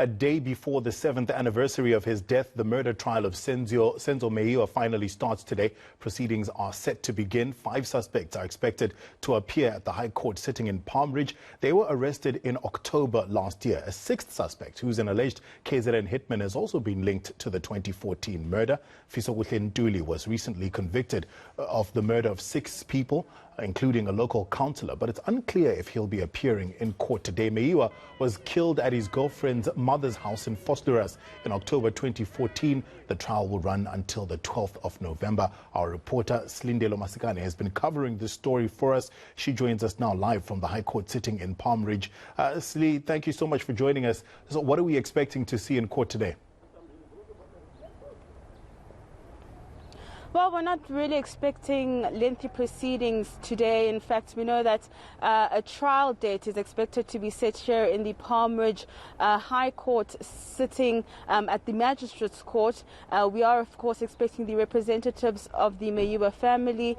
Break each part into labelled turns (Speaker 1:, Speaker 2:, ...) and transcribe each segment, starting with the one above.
Speaker 1: A day before the 7th anniversary of his death, the murder trial of Senzo Meyiwa finally starts today. Proceedings are set to begin. 5 suspects are expected to appear at the High Court sitting in Palm Ridge. They were arrested in October last year. A 6th suspect, who's an alleged KZN hitman, has also been linked to the 2014 murder. Silindelo was recently convicted of the murder of 6 people, including a local councillor, but it's unclear if he'll be appearing in court today. Meyiwa was killed at his girlfriend's mother's house in Vosloorus in October 2014. The trial will run until the 12th of November. Our reporter Silindelo Masikane has been covering this story for us. She joins us now live from the High Court sitting in Palm Ridge. Sli, thank you so much for joining us. So what are we expecting to see in court today?
Speaker 2: Well, we're not really expecting lengthy proceedings today. In fact, we know that a trial date is expected to be set here in the Palm Ridge High Court sitting at the Magistrates Court. We are, of course, expecting the representatives of the Meyiwa family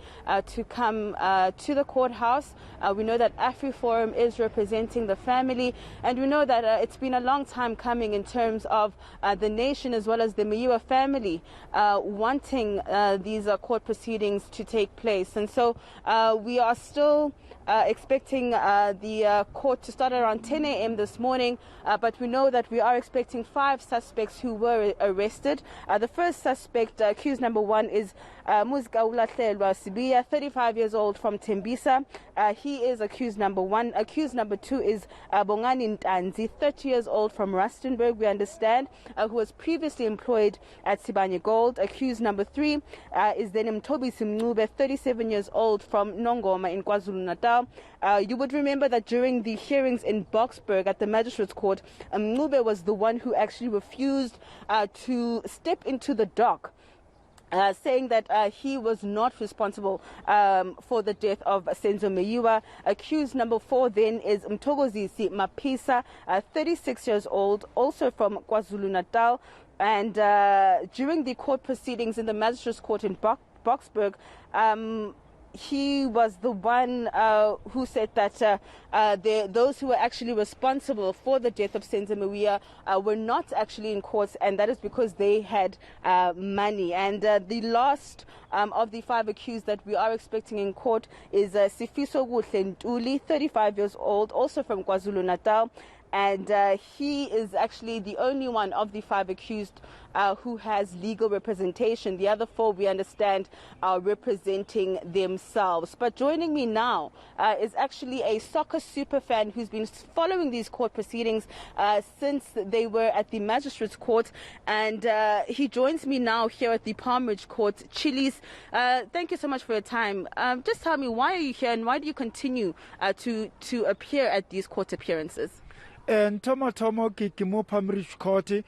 Speaker 2: to come to the courthouse. We know that AfriForum is representing the family, and we know that it's been a long time coming in terms of the nation as well as the Meyiwa family wanting these court proceedings to take place. And so we are still expecting the court to start around 10 a.m. this morning, but we know that we are expecting 5 suspects who were arrested. The first suspect, accused number 1, is Muzkaula Sibiya, 35 years old, from Tembisa. He is accused number 1. Accused number 2 is Bongani Ntanzi, 30 years old, from Rustenburg, we understand, who was previously employed at Sibanye Gold. Accused number 3 is then Mtobi Simnube, 37 years old, from Nongoma in KwaZulu-Natal. You would remember that during the hearings in Boksburg at the Magistrates Court, Mnube was the one who actually refused to step into the dock, saying that he was not responsible for the death of Senzo Meyiwa. Accused number 4 then is Mthokozisi Mapisa, 36 years old, also from KwaZulu-Natal. And during the court proceedings in the Magistrates Court in Boksburg, he was the one who said that those who were actually responsible for the death of Senzo Meyiwa were not actually in court, and that is because they had money. And the last of the 5 accused that we are expecting in court is Sifiso Ntuli, 35 years old, also from KwaZulu-Natal. And he is actually the only one of the 5 accused who has legal representation. The other 4, we understand, are representing themselves. But joining me now is actually a soccer superfan who's been following these court proceedings since they were at the Magistrates Court. And he joins me now here at the Palm Ridge Court. Chili's, thank you so much for your time. Just tell me, why are you here and why do you continue to appear at these court appearances?
Speaker 3: And Tomo ki mo Palm Ridge Court ki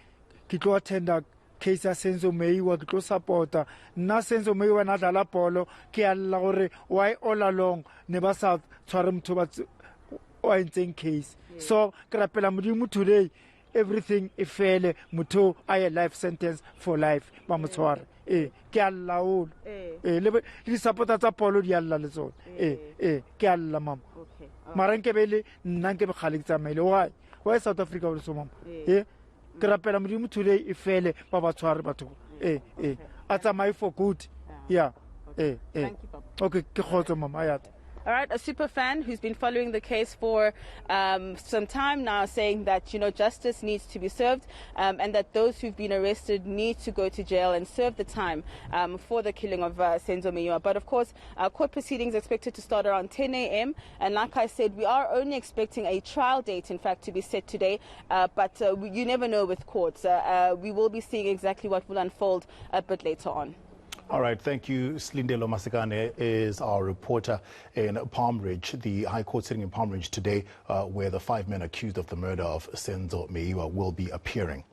Speaker 3: tlo attenda case ya Senzo Meyiwa, ki tlo supporta na Senzo Meyiwa na dlala polo ke alla gore why all along ne ba sa tshware motho ba o entseng case. So ke rapela modimo today everything e fele, motho a life sentence for life ba mo tshware. Ke alla o le di supporta tsa polo di alla le tsone ke alla mama mara nke bele nna nke be khale tsa maile why South Africa o so mama ke rapela modimo today e fele ba ba tshware batho a tsamaye for good.
Speaker 2: Thank you, Papa.
Speaker 3: Okay, ke khotso mama ayat.
Speaker 2: All right, a super fan who's been following the case for some time now, saying that, you know, justice needs to be served and that those who've been arrested need to go to jail and serve the time for the killing of Senzo Meyiwa. But of course, court proceedings expected to start around 10 a.m. And like I said, we are only expecting a trial date, in fact, to be set today. But you never know with courts. We will be seeing exactly what will unfold a bit later on.
Speaker 1: All right, thank you. Silindelo Masikane is our reporter in Palm Ridge, the High Court sitting in Palm Ridge today, where the 5 men accused of the murder of Senzo Meyiwa will be appearing.